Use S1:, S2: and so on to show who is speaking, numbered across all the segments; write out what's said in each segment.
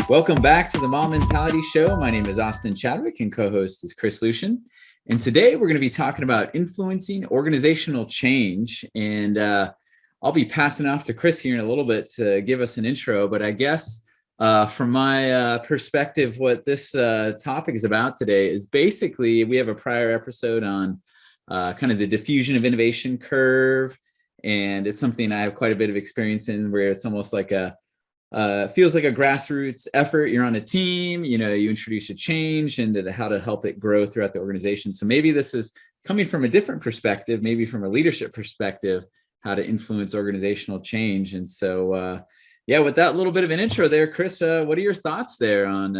S1: Welcome back to the Mom Mentality Show. My name is Austin Chadwick and co-host is Chris Lucian. And today we're going to be talking about influencing organizational change. And I'll be passing off to Chris here in a little bit to give us an intro. But I guess from my perspective, what this topic is about today is basically we have a prior episode on kind of the diffusion of innovation curve. And it's something I have quite a bit of experience in, where it's almost like feels like a grassroots effort. You're on a team, you introduce a change and how to help it grow throughout the organization. So maybe this is coming from a different perspective, maybe from a leadership perspective, how to influence organizational change. And so, with that little bit of an intro there, Chris, what are your thoughts there on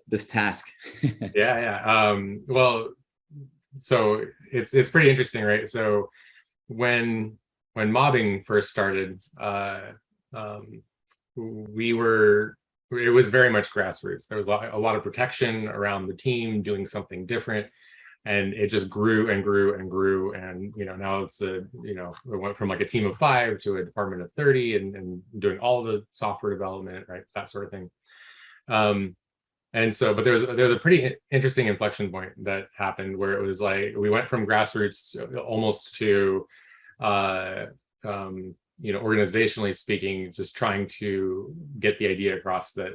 S1: this task?
S2: Well, so it's pretty interesting, right? So when mobbing first started, it was very much grassroots. There was a lot of protection around the team doing something different, and it just grew and grew and grew. And now it's it went from like a team of 5 to a department of 30 and doing all the software development, right, that sort of thing. And so, but there was a pretty interesting inflection point that happened where it was like we went from grassroots almost to organizationally speaking, just trying to get the idea across that,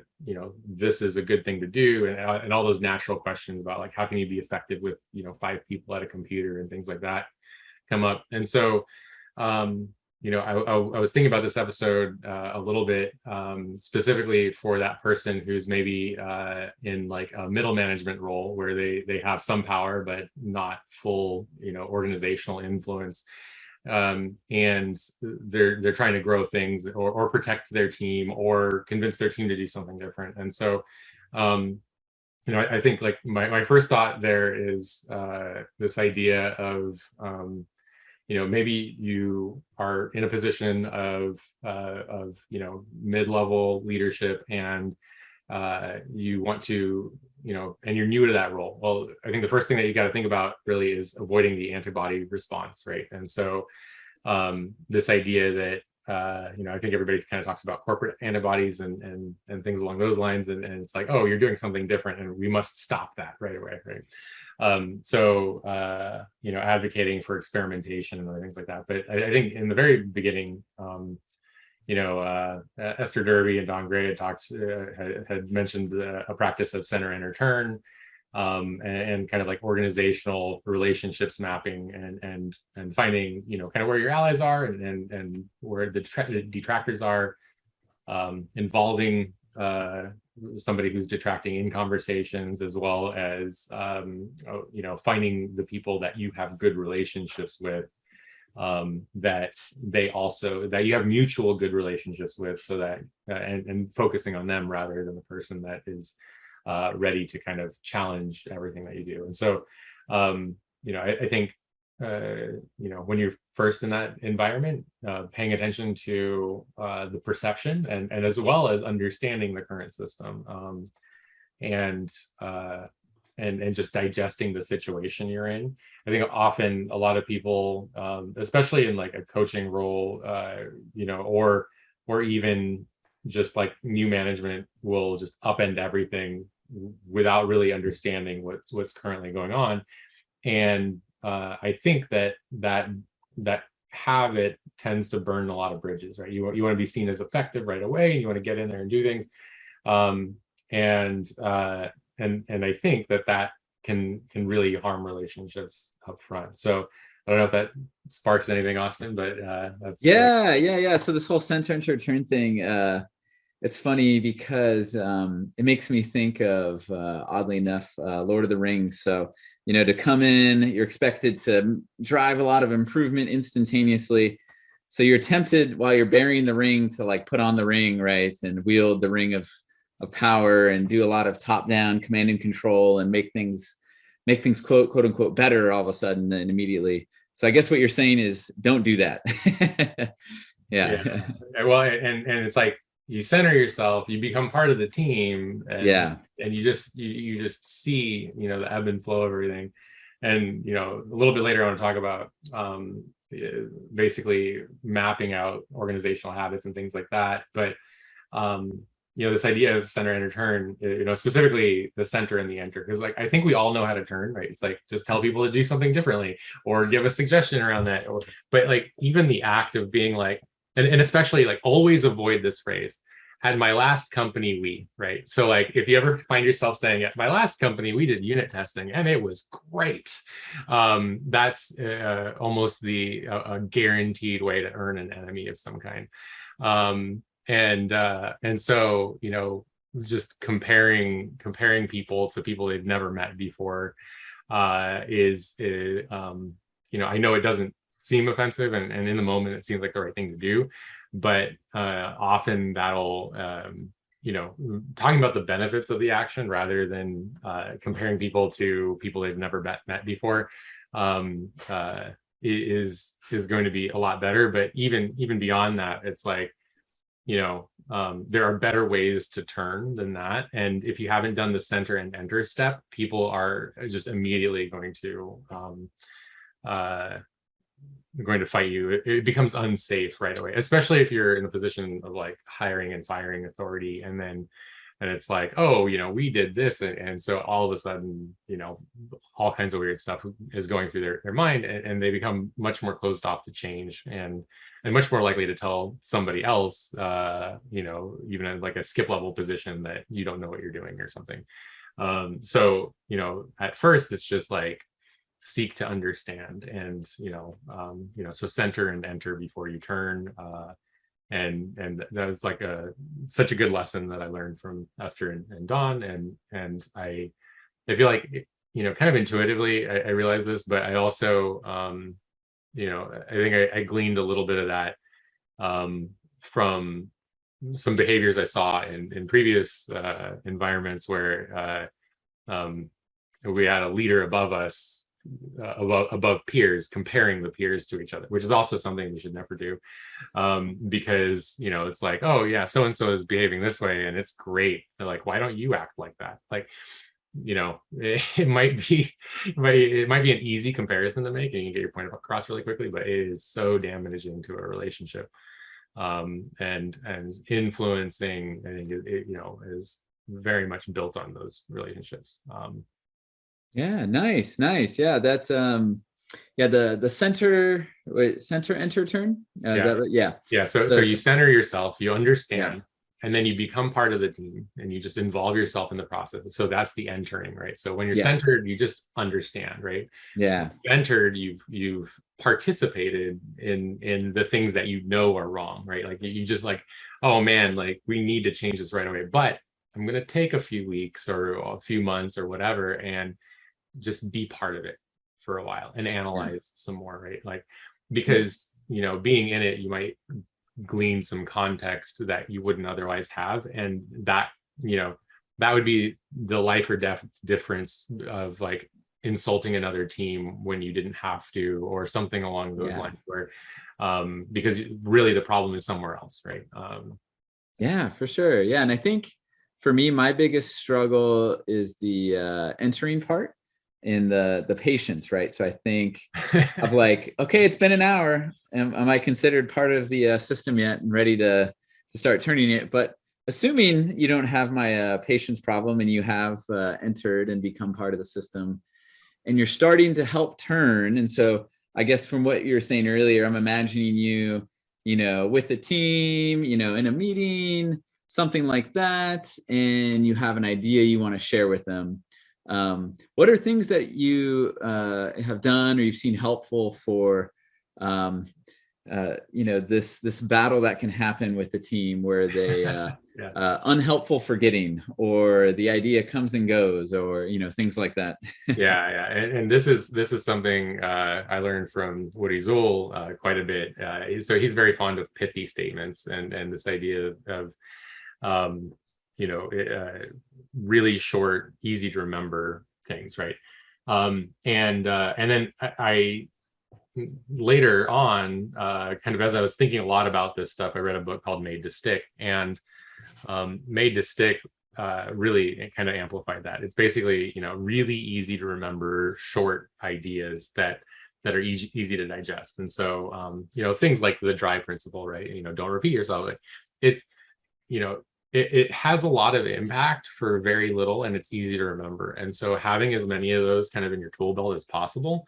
S2: this is a good thing to do. And all those natural questions about like, how can you be effective with, 5 people at a computer and things like that come up. And so, I was thinking about this episode a little bit, specifically for that person who's maybe in like a middle management role where they have some power, but not full, organizational influence. And they're trying to grow things or protect their team or convince their team to do something different. And so, I think like my first thought there is this idea of, maybe you are in a position of mid-level leadership and you want to, and you're new to that role. Well, I think the first thing that you got to think about really is avoiding the antibody response, right? And so this idea that, I think everybody kind of talks about corporate antibodies and things along those lines. And it's like, oh, you're doing something different and we must stop that right away, right? Advocating for experimentation and other things like that. But I think in the very beginning, Esther Derby and Don Gray had mentioned a practice of center and return, and kind of like organizational relationships mapping and finding, kind of where your allies are and where the detractors are, involving somebody who's detracting in conversations, as well as finding the people that you have good relationships with, that you have mutual good relationships with, so that and focusing on them rather than the person that is ready to kind of challenge everything that you do. And so I think when you're first in that environment, paying attention to the perception and as well as understanding the current system, and just digesting the situation you're in. I think often a lot of people, especially in like a coaching role, or even just like new management, will just upend everything without really understanding what's currently going on. And I think that habit tends to burn a lot of bridges, right? You want to be seen as effective right away, and you want to get in there and do things. And I think that can really harm relationships up front. So I don't know if that sparks anything, Austin, but that's
S1: So this whole center and return thing, it's funny because it makes me think of, oddly enough, Lord of the Rings. So, to come in, you're expected to drive a lot of improvement instantaneously. So you're tempted while you're burying the ring to like put on the ring, right? And wield the ring of power and do a lot of top-down command and control and make things quote unquote better all of a sudden and immediately. So I guess what you're saying is don't do that.
S2: Yeah. Well, and it's like, you center yourself, you become part of the team, and you just see, the ebb and flow of everything. And a little bit later I want to talk about basically mapping out organizational habits and things like that. But this idea of center, enter, turn, specifically the center and the enter, because like I think we all know how to turn, right? It's like just tell people to do something differently or give a suggestion around that. But like even the act of being like, and especially like always avoid this phrase, at my last company, right? So like if you ever find yourself saying at my last company, we did unit testing and it was great. That's almost a guaranteed way to earn an enemy of some kind. And so, just comparing people to people they've never met before I know it doesn't seem offensive, and in the moment it seems like the right thing to do, but often that'll talking about the benefits of the action rather than comparing people to people they've never met before is going to be a lot better. But even beyond that, it's like there are better ways to turn than that. And if you haven't done the center and enter step, people are just immediately going to fight you. It becomes unsafe right away, especially if you're in a position of like hiring and firing authority, and it's like, oh, we did this, and so all of a sudden, all kinds of weird stuff is going through their mind, and they become much more closed off to change, and much more likely to tell somebody else, even in like a skip level position, that you don't know what you're doing or something. So at first it's just like seek to understand, and so center and enter before you turn. And that was like such a good lesson that I learned from Esther and Dawn, and I feel like kind of intuitively I realized this, but I also I think I gleaned a little bit of that from some behaviors I saw in previous environments where we had a leader above us, above peers, comparing the peers to each other, which is also something we should never do, because it's like, oh yeah, so and so is behaving this way and it's great. They're like, why don't you act like that? Like, it might be an easy comparison to make, and you can get your point across really quickly, but it is so damaging to a relationship, and influencing, I think it is very much built on those relationships.
S1: Yeah, nice. Yeah, that's the center enter turn. Is that right? Yeah.
S2: So you center yourself, you understand, and then you become part of the team, and you just involve yourself in the process. So that's the entering, right? So when you're centered, you just understand, right?
S1: Yeah.
S2: Entered, you've participated in the things that are wrong, right? Like you just like, oh man, like we need to change this right away, but I'm going to take a few weeks or a few months or whatever and just be part of it for a while and analyze some more, right? Like, because being in it, you might glean some context that you wouldn't otherwise have, and that that would be the life or death difference of like insulting another team when you didn't have to, or something along those lines, where because really the problem is somewhere else, right?
S1: Yeah, for sure. Yeah, and I think for me, my biggest struggle is the entering part in the patience, right? So I think of like, okay, it's been an hour. Am I considered part of the system yet and ready to start turning it? But assuming you don't have my patience problem, and you have entered and become part of the system, and you're starting to help turn. And so I guess from what you were saying earlier, I'm imagining you, with a team, in a meeting, something like that, and you have an idea you want to share with them. What are things that you have done or you've seen helpful for this battle that can happen with a team where they unhelpful forgetting, or the idea comes and goes, or things like that?
S2: And this is something I learned from Woody Zuhl quite a bit. So he's very fond of pithy statements, and this idea of really short, easy to remember things, right? And then I later on, kind of as I was thinking a lot about this stuff, I read a book called Made to Stick, and Made to Stick really kind of amplified that. It's basically really easy to remember short ideas that are easy to digest. And so things like the dry principle, right? Don't repeat yourself. Like it's it has a lot of impact for very little, and it's easy to remember. And so having as many of those kind of in your tool belt as possible,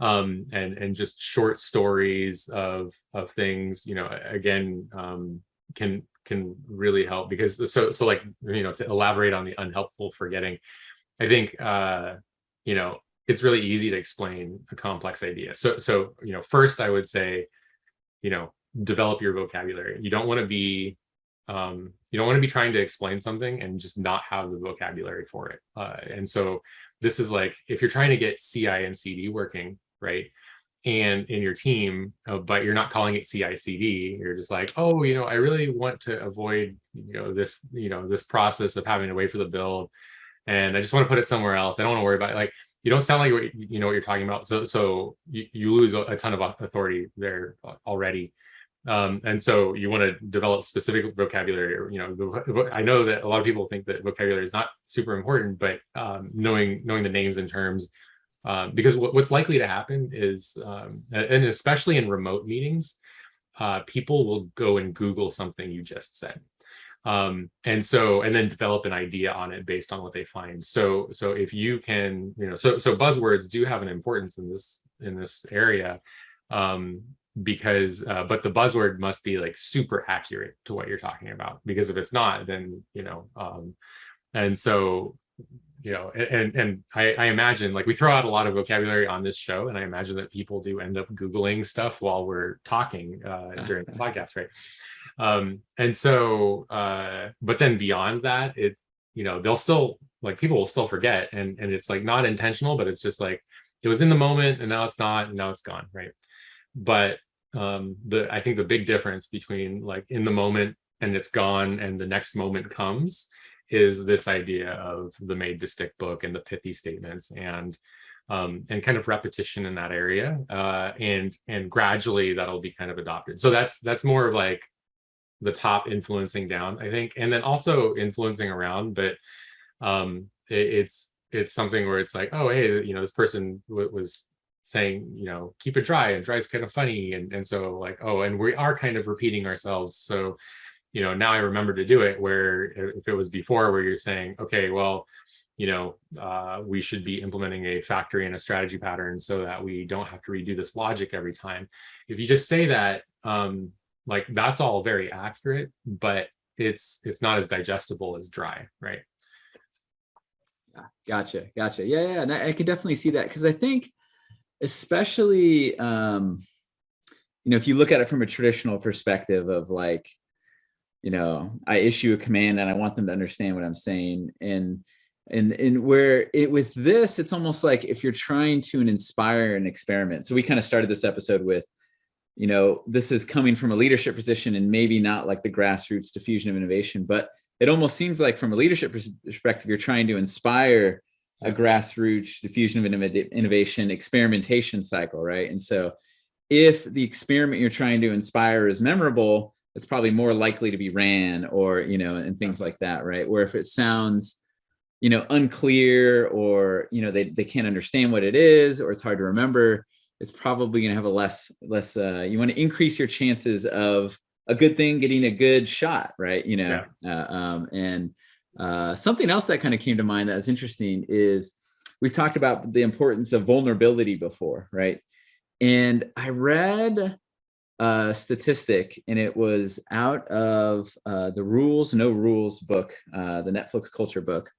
S2: and just short stories of things, again, can really help. Because so like, to elaborate on the unhelpful forgetting, I think it's really easy to explain a complex idea. So first I would say, develop your vocabulary. You don't want to be trying to explain something and just not have the vocabulary for it. And so this is like, if you're trying to get CI and CD working, right, and in your team, but you're not calling it CI/CD, you're just like, oh, I really want to avoid, this process of having to wait for the build, and I just want to put it somewhere else. I don't want to worry about it. Like, you don't sound like you know what you're talking about. So you lose a ton of authority there already. And so you want to develop specific vocabulary. I know that a lot of people think that vocabulary is not super important, but knowing the names and terms, because what's likely to happen is, and especially in remote meetings, people will go and Google something you just said. And then develop an idea on it based on what they find. So if you can, so buzzwords do have an importance in this area, because but the buzzword must be like super accurate to what you're talking about, because if it's not, then and so and I imagine, like, we throw out a lot of vocabulary on this show, and I imagine that people do end up Googling stuff while we're talking during the podcast, right? And so but then beyond that, they'll still, like, people will still forget, and it's like not intentional, but it's just like, it was in the moment and now it's not, and now it's gone, right? But I think the big difference between like in the moment and it's gone and the next moment comes is this idea of the made to stick book and the pithy statements, and kind of repetition in that area, and gradually that'll be kind of adopted. So that's more of like the top influencing down, I think, and then also influencing around. But it's something where it's like, oh, hey, this person was saying, keep it dry, and dry is kind of funny, and so like, oh, and we are kind of repeating ourselves. So now I remember to do it, where if it was before where you're saying, okay, well, we should be implementing a factory and a strategy pattern so that we don't have to redo this logic every time. If you just say that, like, that's all very accurate, but it's not as digestible as dry, right?
S1: Gotcha. Yeah. And I can definitely see that, because I think, especially, if you look at it from a traditional perspective of like, I issue a command and I want them to understand what I'm saying. And where with this, it's almost like if you're trying to inspire an experiment. So we kind of started this episode with, this is coming from a leadership position and maybe not like the grassroots diffusion of innovation, but it almost seems like from a leadership perspective, you're trying to inspire a grassroots diffusion of innovation experimentation cycle, right? And so if the experiment you're trying to inspire is memorable, it's probably more likely to be ran, or, and things like that, right? Where if it sounds, unclear, or, they can't understand what it is, or it's hard to remember, it's probably going to have a less, you want to increase your chances of a good thing getting a good shot, right? Something else that kind of came to mind that was interesting is we've talked about the importance of vulnerability before, right? And I read a statistic, and it was out of the Rules, No Rules book, the Netflix culture book.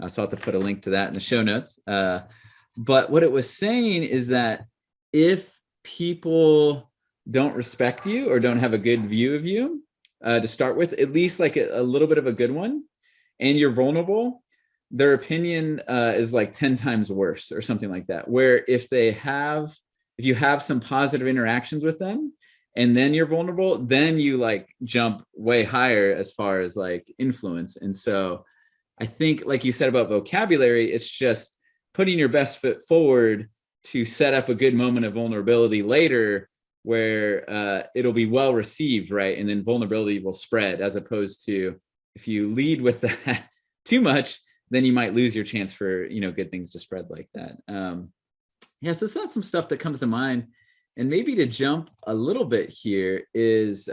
S1: So I'll have to put a link to that in the show notes. But what it was saying is that if people don't respect you or don't have a good view of you to start with, at least like a little bit of a good one, and you're vulnerable, their opinion is like 10 times worse or something like that. Where if you have some positive interactions with them and then you're vulnerable, then you like jump way higher as far as like influence. And so I think, like you said about vocabulary, it's just putting your best foot forward to set up a good moment of vulnerability later, where it'll be well received, right? And then vulnerability will spread, as opposed to if you lead with that too much, then you might lose your chance for, good things to spread like that. So that's some stuff that comes to mind. And maybe to jump a little bit here is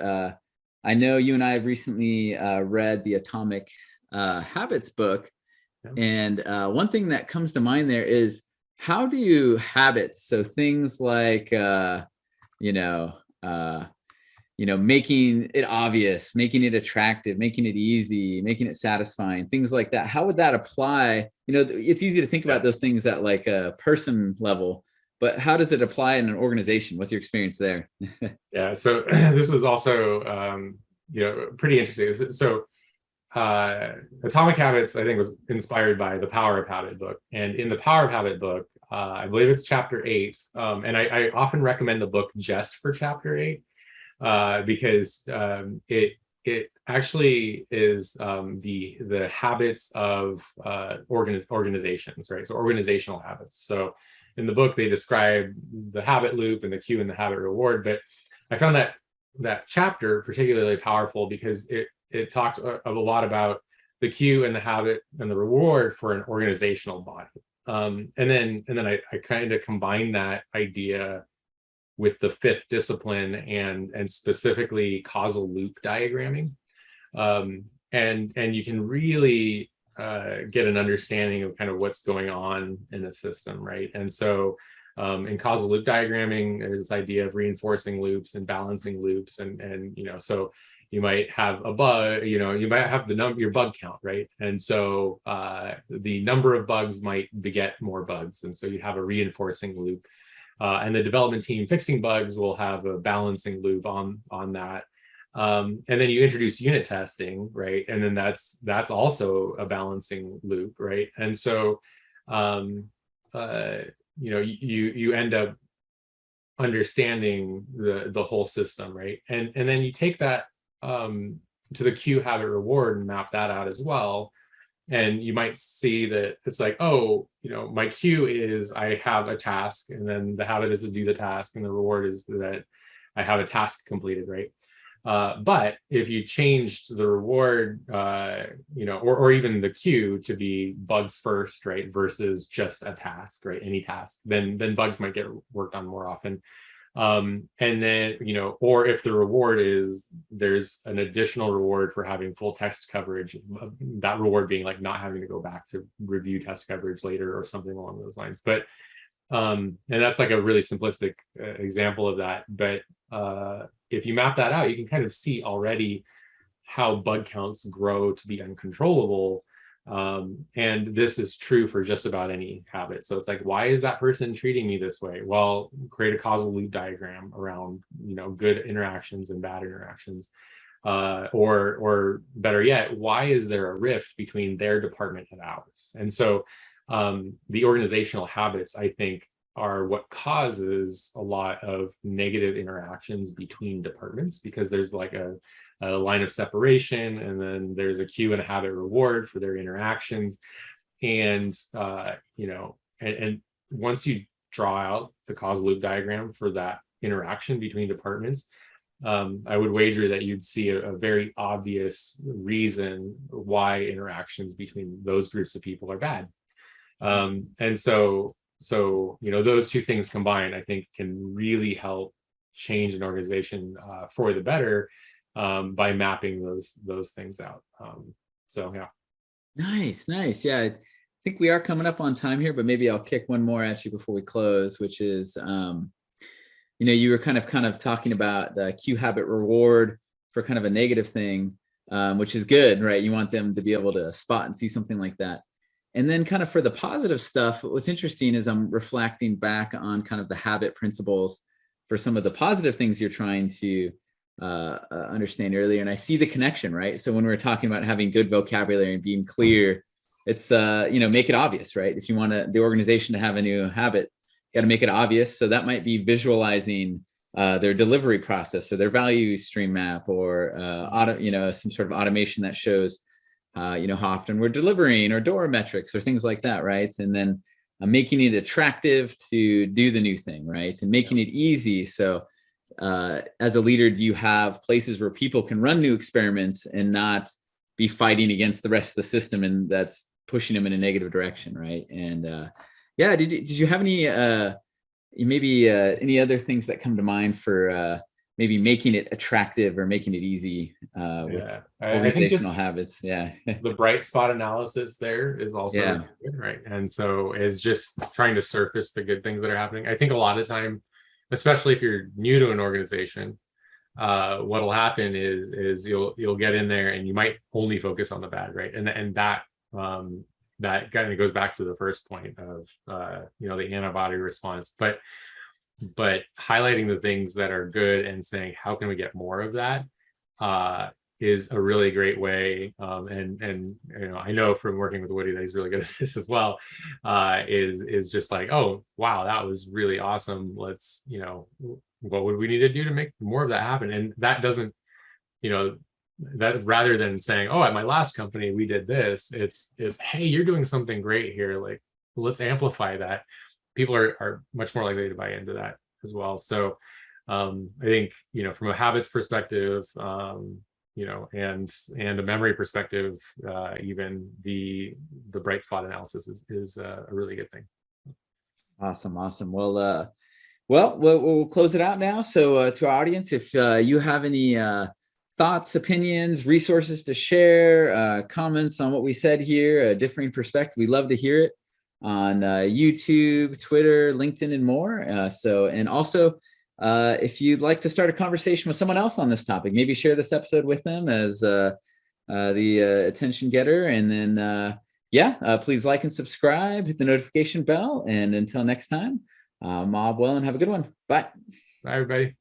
S1: I know you and I have recently read the Atomic Habits book.
S2: Yeah.
S1: And one thing that comes to mind there is, how do you habits? So things like, you know, uh, making it obvious, making it attractive, making it easy, making it satisfying, things like that. How would that apply? It's easy to think about those things at like a person level, but how does it apply in an organization? What's your experience there?
S2: Yeah. So this was also, pretty interesting. So Atomic Habits, I think, was inspired by the Power of Habit book. And in the Power of Habit book, I believe it's chapter 8. And I often recommend the book just for chapter 8. Because it actually is the habits of organizations, right? So organizational habits. So in the book, they describe the habit loop and the cue and the habit reward. But I found that chapter particularly powerful because it talked a lot about the cue and the habit and the reward for an organizational body. And then I kind of combined that idea with the fifth discipline and specifically causal loop diagramming. And you can really get an understanding of kind of what's going on in the system, right? And so in causal loop diagramming, there's this idea of reinforcing loops and balancing loops. And so you might have a bug, you might have your bug count, right? And so the number of bugs might beget more bugs. And so you have a reinforcing loop. And the development team fixing bugs will have a balancing loop on that. And then you introduce unit testing, right? And then that's also a balancing loop, right? And so, you end up understanding the whole system, right? And then you take that to the cue, habit, reward, and map that out as well. And you might see that it's like, my cue is I have a task, and then the habit is to do the task, and the reward is that I have a task completed, right? But if you changed the reward, or even the cue to be bugs first, right, versus just a task, right, any task, then bugs might get worked on more often. And then, or if the reward is there's an additional reward for having full text coverage, that reward being like not having to go back to review test coverage later or something along those lines. But and that's like a really simplistic example of that. But if you map that out, you can kind of see already how bug counts grow to be uncontrollable. And this is true for just about any habit. So it's like, why is that person treating me this way? Well, create a causal loop diagram around, good interactions and bad interactions. Or better yet, why is there a rift between their department and ours? And so the organizational habits, I think, are what causes a lot of negative interactions between departments, because there's like a line of separation, and then there's a cue and a habit reward for their interactions. And and once you draw out the causal loop diagram for that interaction between departments, I would wager that you'd see a very obvious reason why interactions between those groups of people are bad. And so those two things combined, I think, can really help change an organization for the better, by mapping those things out. So yeah.
S1: Nice. Yeah, I think we are coming up on time here, but maybe I'll kick one more at you before we close, which is, you were kind of talking about the cue, habit, reward for kind of a negative thing, which is good, right? You want them to be able to spot and see something like that. And then kind of for the positive stuff, what's interesting is I'm reflecting back on kind of the habit principles for some of the positive things you're trying to understand earlier. And I see the connection, right? So when we're talking about having good vocabulary and being clear, it's, make it obvious, right? If you want the organization to have a new habit, you got to make it obvious. So that might be visualizing their delivery process or their value stream map, or some sort of automation that shows how often we're delivering, or door metrics or things like that, right? And then making it attractive to do the new thing, right? And making it easy. So as a leader, do you have places where people can run new experiments and not be fighting against the rest of the system, and that's pushing them in a negative direction, right? And did you have any any other things that come to mind for maybe making it attractive or making it easy with
S2: I think just
S1: organizational habits. Yeah.
S2: the bright spot analysis there is also
S1: Yeah.
S2: good, right? And so is just trying to surface the good things that are happening. I think a lot of time, especially if you're new to an organization, what'll happen is you'll get in there and you might only focus on the bad, right? And that kind of goes back to the first point of the antibody response, but highlighting the things that are good and saying how can we get more of that is a really great way. And I know from working with Woody that he's really good at this as well. Is just like, oh wow, that was really awesome. Let's what would we need to do to make more of that happen? And that doesn't, that rather than saying, oh, at my last company we did this, it's hey, you're doing something great here. Like, let's amplify that. People are much more likely to buy into that as well. So I think, from a habits perspective, and a memory perspective, even the bright spot analysis is a really good thing.
S1: Awesome. We'll close it out now. So to our audience, if you have any thoughts, opinions, resources to share, comments on what we said here, a differing perspective, we'd love to hear it on YouTube, Twitter, LinkedIn, and more. And also, if you'd like to start a conversation with someone else on this topic, maybe share this episode with them as the attention getter. And then, please like and subscribe, hit the notification bell. And until next time, mob well and have a good one. Bye.
S2: Bye, everybody.